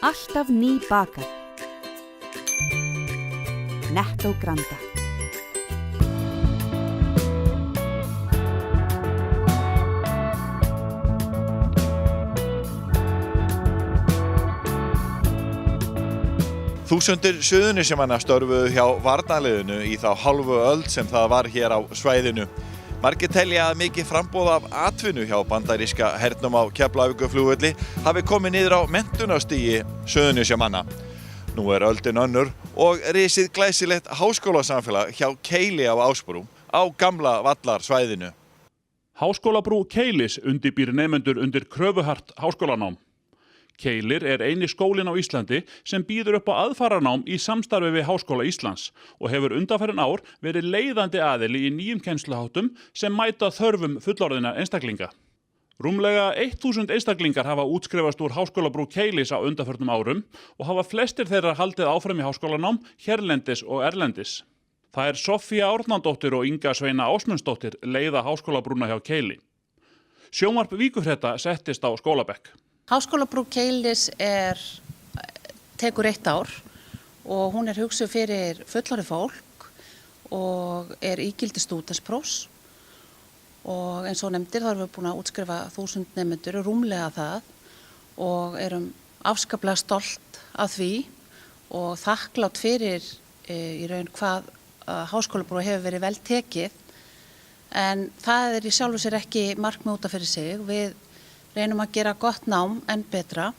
Alltaf ný bakað. Netto Granda. Þúsundir Suðurnesjamanna störfuðu hjá varnarliðinu í þá hálfu öld sem það var hér á svæðinu. Margir telja að mikið framboð af atvinnu hjá bandaríska hernum á Keflavíkurflugvelli hafi komið niður á menntunarstigi Suðurnesjamanna. Nú öldin önnur og risið glæsilegt háskólasamfélag hjá Keili á Ásbrú á gamla vallarsvæðinu. Háskólabrú Keilis undirbýr nemendur undir kröfuhart háskólanám. Keilir eini skólinn á Íslandi sem býður upp á aðfaranám í samstarfi við Háskóla Íslands og hefur undanfarin ár verið leiðandi aðili í nýjum kennsluháttum sem mæta þörfum fullorðinna einstaklinga. Rúmlega 1000 einstaklingar hafa útskrifast úr Háskólabrú Keilis á undanförnum árum og hafa flestir þeirra haldið áfram í háskólanám hérlendis og erlendis. Það Soffía Árnadóttir og Inga Sveina Ásmundsdóttir leiða Háskólabrúna hjá Keili. Sjónvarp Víkurfrétta settist á skólabekk. Háskólabrú Keilis tekur 1 ár og hún hugsuð fyrir fullorðið fólk og ígildi stúdentsprófs og eins og nefndir þá erum við búin að útskrifa 1000 nemendur rúmlega það og erum afskaplega stolt af því og þakklátt fyrir í raun hvað Háskólabrú hefur verið vel tekið en það í sjálfu sér ekki markmið út af fyrir sig. Við reynum að gera gott nám en betra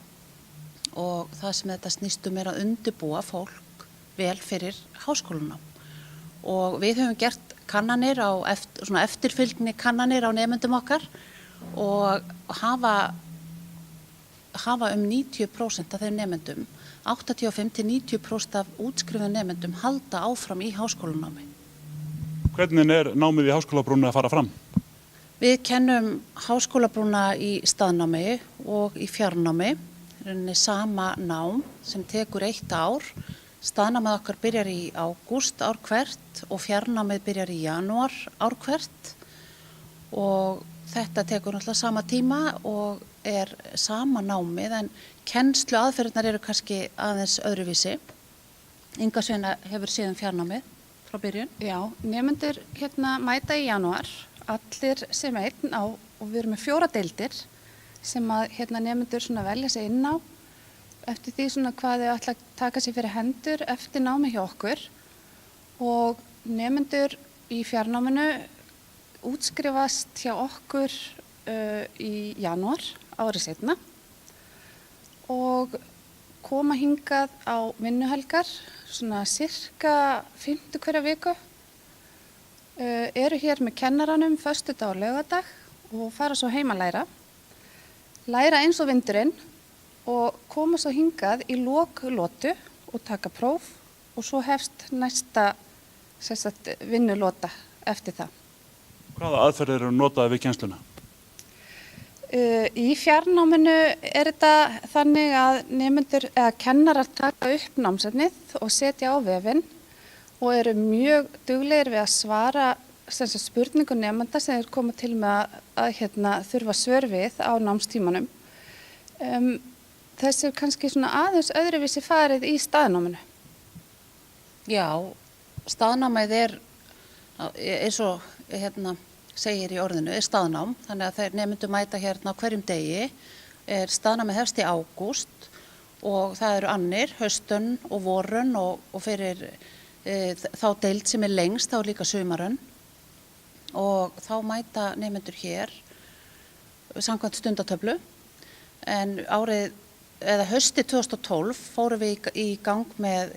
og það sem þetta snýst að undirbúa fólk vel fyrir háskólanám. Og við höfum gert kannanir eftirfylgni kannanir á nemendum okkar og hafa 90% af þeim nemendum, 85–90% af útskrifuðum nemendum halda áfram í háskólanámi. Hvernig námið í Háskólabrúnni að fara fram? Við kennum Háskólabrúna í staðnámi og í fjarnámi, sama nám sem tekur 1 ár. Staðnámið okkar byrjar í ágúst ár hvert og fjarnámið byrjar í janúar ár hvert og þetta tekur náttúrulega sama tíma og sama námið en kennslu aðferðirnar eru kannski aðeins öðruvísi. Inga Sveina hefur séð fjarnámið frá byrjun. Já, nemendur mæta í janúar. Allir sem einn og við erum með 4 deildir sem að nemendur velja sig inn á eftir því hvað þau ætla að taka sér fyrir hendur eftir námi hjá okkur og nemendur í fjarnáminu útskrifast hjá okkur í janúar árið seinna og koma hingað á vinnuhelgar sirka 50 hverja viku. Eru hér með kennaranum föstudag og laugardag og fara svo heim að læra eins og vindurinn og koma svo hingað í lok lotu og taka próf og svo hefst næsta vinnulota eftir það. Hvaða aðferðir eru notaðar við kennsluna? Í fjarnáminu þetta þannig að nemendur eða kennarar taka upp námsefnið og setja á vefinn og eru mjög duglegir við að svara spurningum nemenda sem koma til með að þurfa svör við á námstímanum. Þessi kannski aðeins öðruvísi farið í staðnáminu. Já, staðnámið eins og segir í orðinu, staðnám, þannig að þeir nemendur mæta hérna á hverjum degi. Staðnámið hefst í ágúst og það eru annir, haustönn og vorönn og fyrir þá deild sem lengst, þá líka sumarönn og þá mæta nemendur hér samkvæmt stundatöflu en haustið 2012 fórum við í gang með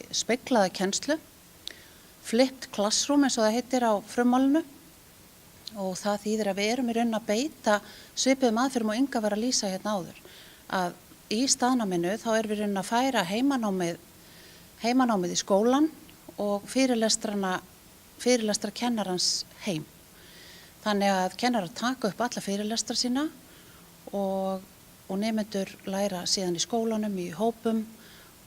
speglaða kennslu, flipped classroom eins og það heitir á frummálinu og það þýðir að við erum í raun að beita svipuðum aðferðum og Inga var að lýsa hérna áður að í staðnáminu þá erum við raun að færa heimanámið í skólan og fyrirlestra kennarans heim. Þannig að kennarar taka upp alla fyrirlestra sína og nemendur læra síðan í skólanum, í hópum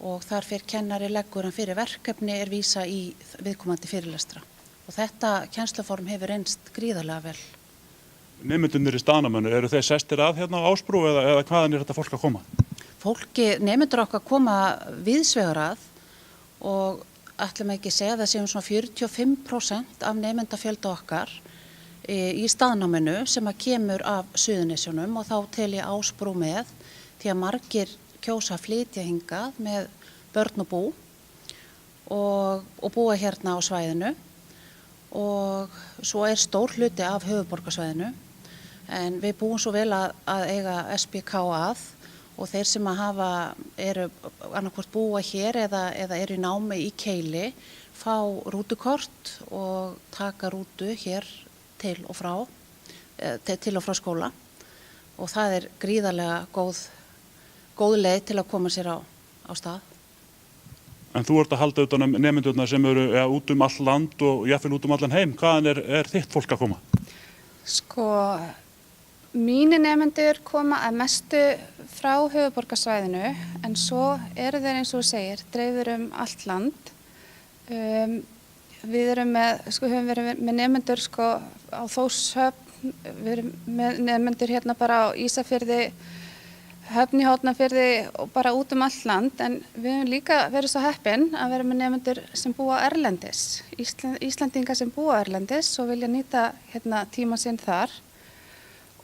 og þar fyrir kennari leggur hann fyrir verkefni vísa í viðkomandi fyrirlestra. Og þetta kennsluform hefur reynst gríðarlega vel. Nemendurnir í staðnáminu, eru þeir sestir að hérna á Ásbrú eða hvaðan þetta fólk að koma? nemendur okkar koma víðsvegar að og ætlum ekki að segja að það séum svona 45% af nemendafjölda okkar í staðnáminu sem að kemur af Suðurnesjunum og þá tel ég Ásbrú með því að margir kjósa að flytja hingað með börn og bú og búa hérna á svæðinu og svo stór hluti af höfuðborgarsvæðinu en við búum svo vel að eiga SBK að og þeir sem að eru annarkvort búa hér eða eru í námi í Keili fá rútukort og taka rútu hér til og frá skóla og það gríðarlega góð leið til að koma sér á stað. En þú ert að halda utan nemendurna sem eru út all land og jafnvel út allan heim. Hvaðan þitt fólk að koma? Sko, mínir nemendur koma að mestu frá höfuðborgarsvæðinu en svo eru þeir eins og þú segir dreifðir allt land. Við höfum verið með nemendur á Þórshöfn, við erum með nemendur hérna bara á Ísafirði, Höfn í Hornafirði og bara út allt land en við höfum líka verið svo heppin að vera með nemendur sem búa erlendis, Íslendingar sem búa erlendis og vilja nýta hérna tíma sinn þar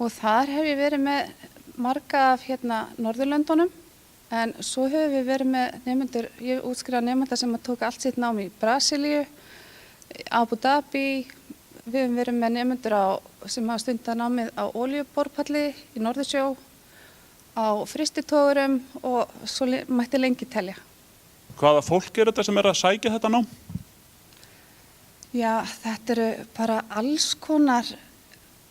og þar hef ég verið með marga af hérna Norðurlöndunum en svo höfum við verið með nemendur, ég útskrifaði nemenda sem tók allt sitt nám í Brasilíu, Abu Dhabi, við höfum verið með nemendur sem hafa stundað námið á olíuborpalli í Norðursjó, á frystitogurum og svo mætti lengi telja. Hvaða fólk þetta sem að sækja þetta nám? Já, þetta eru bara alls konar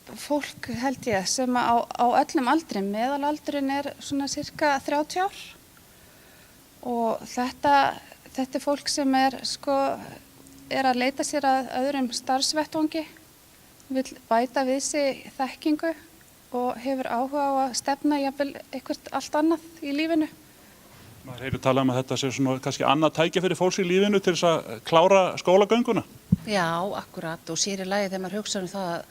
fólk held ég sem á öllum aldri, meðalaldurinn svona cirka 30 ár og þetta fólk sem að leita sér að öðrum starfsvettvangi, vill bæta við sig þekkingu og hefur áhuga á að stefna jafnvel eitthvað allt annað í lífinu. Maður heyrir talað að þetta sé svona kannski annað tækifæri fólks í lífinu til þess að klára skólagönguna. Já, akkurat og sér í lagi þegar maður hugsa það að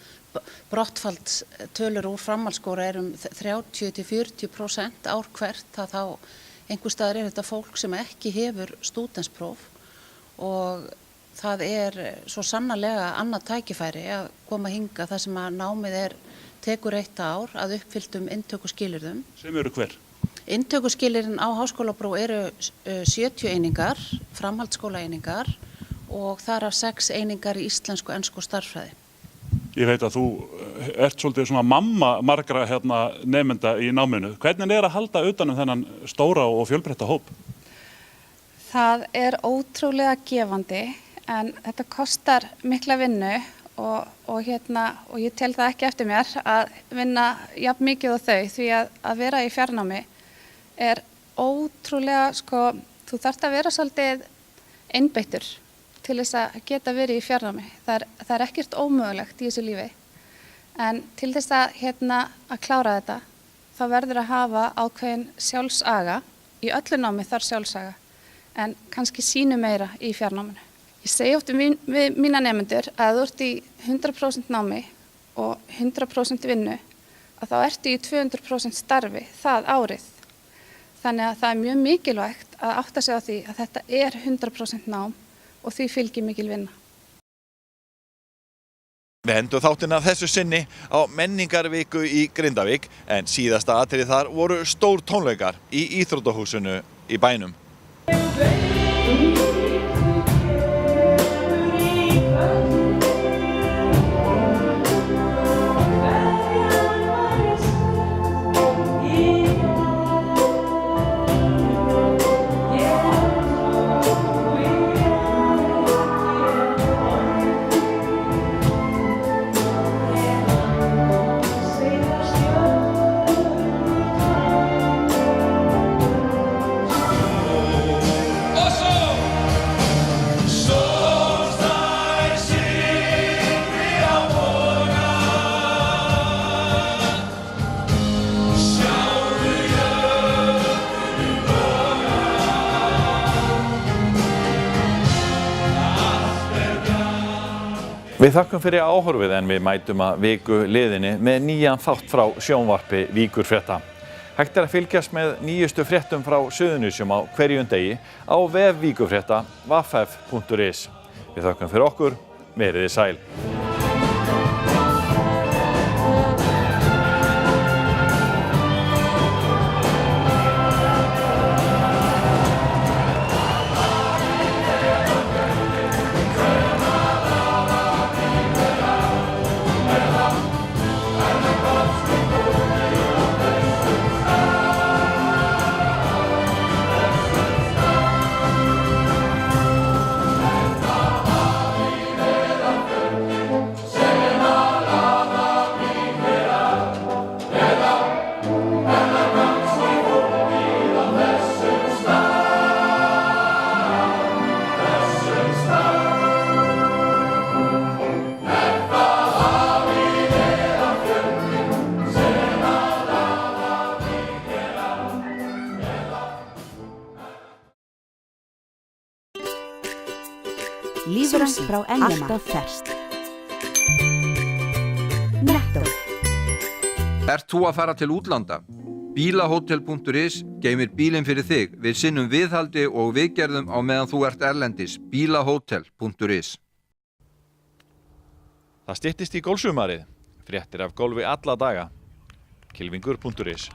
brottfallstölur úr framhaldsskóla 30–40% ár hvert að þá einhvers staðar þetta fólk sem ekki hefur stúdentspróf og það svo sannarlega annað tækifæri að koma hingað þar sem að námið tekur 1 ár að uppfylltum inntökuskilyrðum. Sem eru hver? Inntökuskilyrðin á Háskólabrú eru 70 einingar, framhaldsskólaeiningar og þar af 6 einingar í íslensku, ensku og stærðfræði. Ég veit að þú ert svolítið svona mamma margra nemenda í náminu. Hvernig að halda utan þennan stóra og fjölbreytta hóp? Það ótrúlega gefandi en þetta kostar mikla vinnu og ég tel það ekki eftir mér að vinna jafn mikið á þau því að vera í fjarnámi ótrúlega, þú þarft að vera svolítið einbeittur til þess að geta verið í fjarnámi. Það ekkert ómögulegt í þessu lífi en til þess að klára þetta þá verður að hafa ákveðin sjálfsaga, í öllu námi þarf sjálfsaga en kannski sínu meira í fjarnáminu. Ég segi oft við mína nemendur að þú ert í 100% námi og 100% vinnu að þá ertu í 200% starfi það árið. Þannig að það mjög mikilvægt að átta sig á því að þetta 100% nám og því fylgir mikil vinna. Við endum þáttina þessu sinni á menningarviku í Grindavík en síðasta atriði þar voru stór tónleikar í íþróttahúsinu í bænum. Við þakkum fyrir áhorfið en við mætum að viku liðinni með nýjan þátt frá sjónvarpi Víkurfrétta. Hægt að fylgjast með nýjustu fréttum frá Suðurnesjum á hverjum degi á vef Víkurfrétta www.vff.is. Við þökkum fyrir okkur, verið þið sæl. Lífrænt frá Engjama. Alltaf ferskt. Netto. Ert þú að fara til útlanda? Bílahotel.is geymir bílinn fyrir þig. Við sinnum viðhaldi og viðgerðum á meðan þú ert erlendis. Bílahotel.is. Það styttist í golfsumarið. Fréttir af golfi alla daga. Kylfingur.is